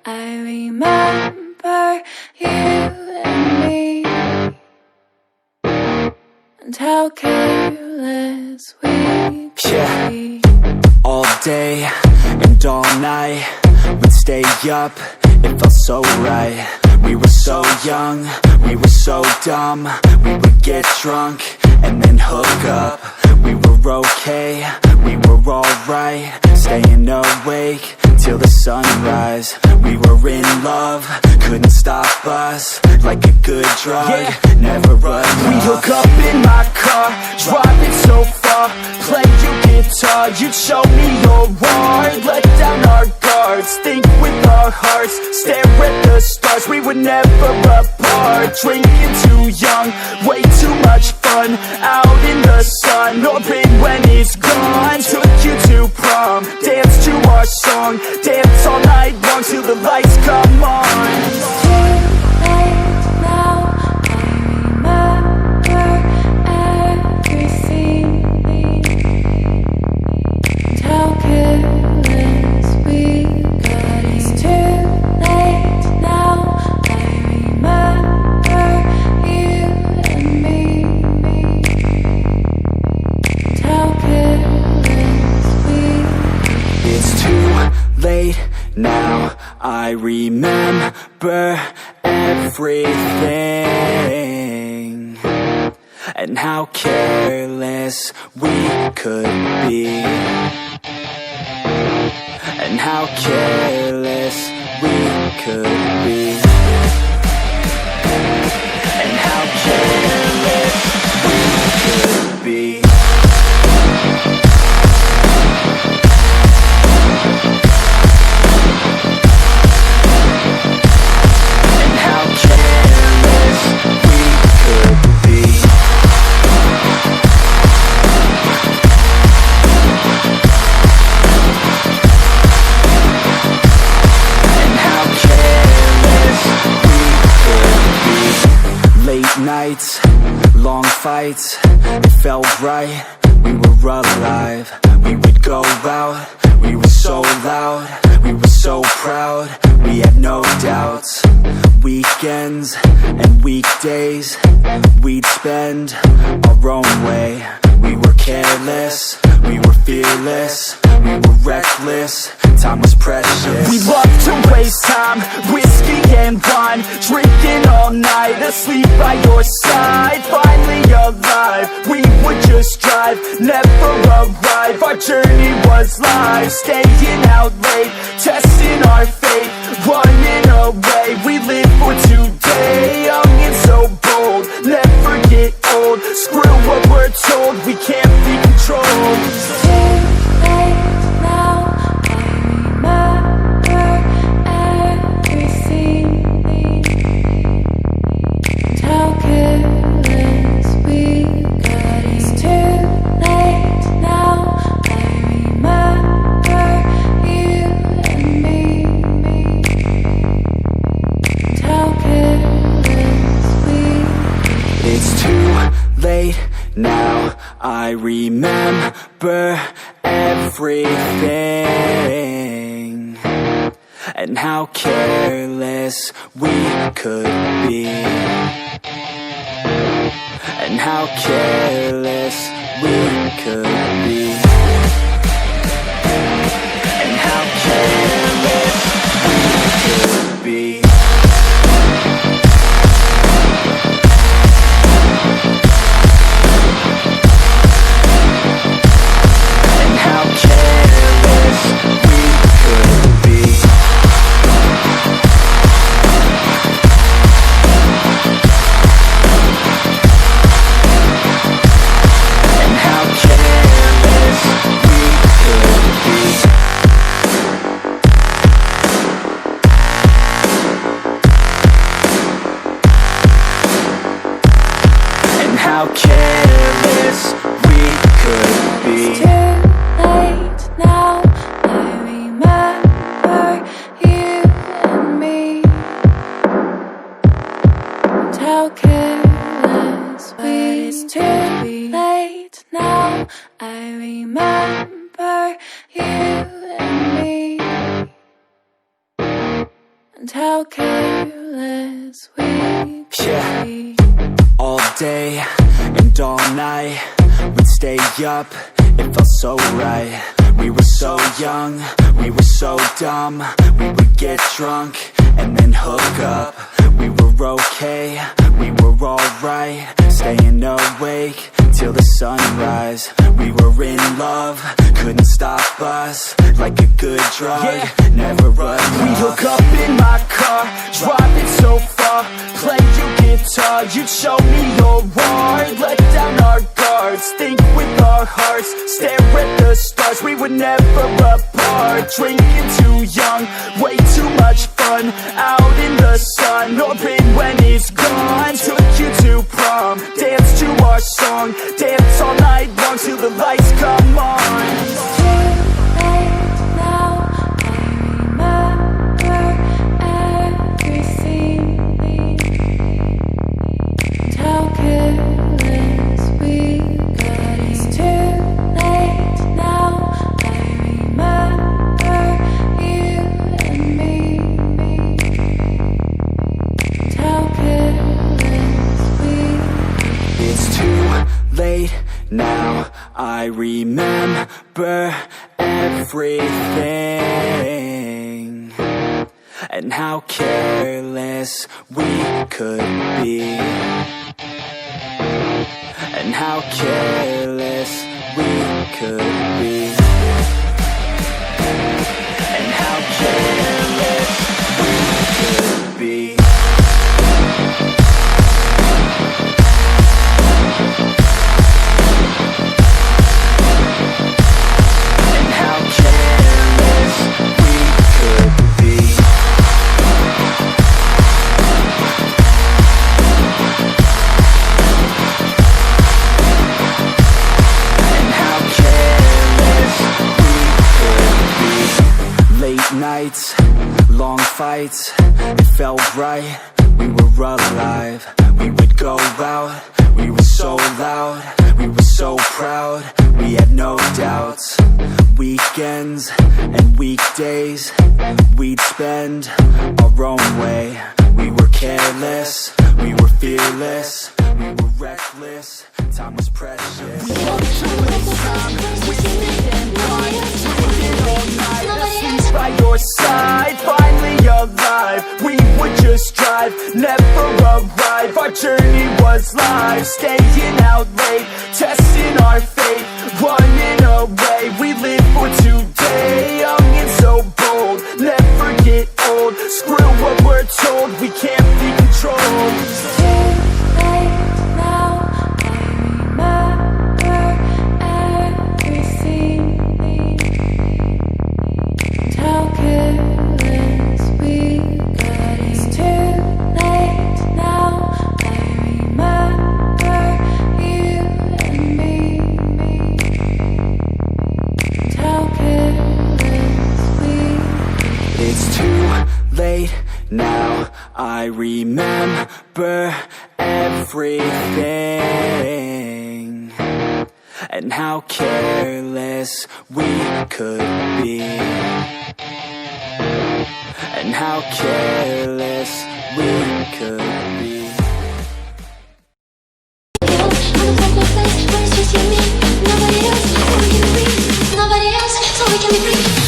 I remember you and me, and how careless we could be. All day and all night, we'd stay up, it felt so right. We were so young, we were so dumb. We would get drunk and then hook up. We were okay, we were alright, staying awake till the sunrise. We were in love, couldn't stop us. Like a good drug, never enough. We hook up in my car, driving so far. Play your guitar, you'd show me your art. Let down our guards, think with our hearts. Stare at the stars, we were never apart. Drinking too young, way too much fun. Out in the sun, orbit when it's gone. Took you to prom, dance to our song. Dance all night long till the lights come on. Now I remember everything, and how careless we could be, and how careless we could be, and how careless we could be. Nights, long fights, it felt right, we were alive. We would go out, we were so loud, we were so proud, we had no doubts. Weekends and weekdays, we'd spend our own way. We were careless, we were fearless, we were reckless, time was precious. We loved to waste time, whiskey and wine, drinking all night, asleep by your side. Finally alive, we would just drive, never arrive. Our journey was live, staying out late, testing our fate, running away. We live for today, young and so bold, never get old. Screw what we're told, we can't be controlled. Now I remember everything, and how careless we could be, and how careless we could be, and how careless we could be. How careless we could be. It's too late now, I remember you and me, and how careless we. It's too late now, I remember you and me, how careless we could be. All day and all night, we'd stay up, it felt so right. We were so young, we were so dumb. We would get drunk and then hook up. We were okay, we were alright, staying awake till the sunrise. We were in love, couldn't stop us. Like a good drug, never run. We hook up in my car, driving so far. Play your guitar, you'd show me your art. Let down our guards, think with our hearts. Stare at the stars, we were never apart. Drinking too young, way too much fun. Out in the sun, open when it's gone. Took you to prom, dance to our song. Dance all night long till the lights come on. It's too late now, I remember everything. And how careless we got. It's too late now, I remember you and me. And how careless we got. It's too late now, I remember everything. And how careless we could be. And how careless we could be. And how careless we could be. Nights, long fights, it felt right, we were alive. We would go out, we were so loud, we were so proud, we had no doubts. Weekends and weekdays, we'd spend our own way. We were careless, we were fearless, we were reckless, time was precious. We walked through this time, whiskey and wine, drinking all night, asleep by your side, finally alive. We would just drive, never arrive. Our journey was live, staying out late, testing our fate, running away. We live for today, young and so bold, never get old. Screw what we're told, we can't be controlled. It's too late now, I remember everything. And how careless we got. It's too late now, I remember you and me. And how careless we got. It's too late now, I remember everything. And how careless we could be. And how careless we could be. Nobody else, so we can be free.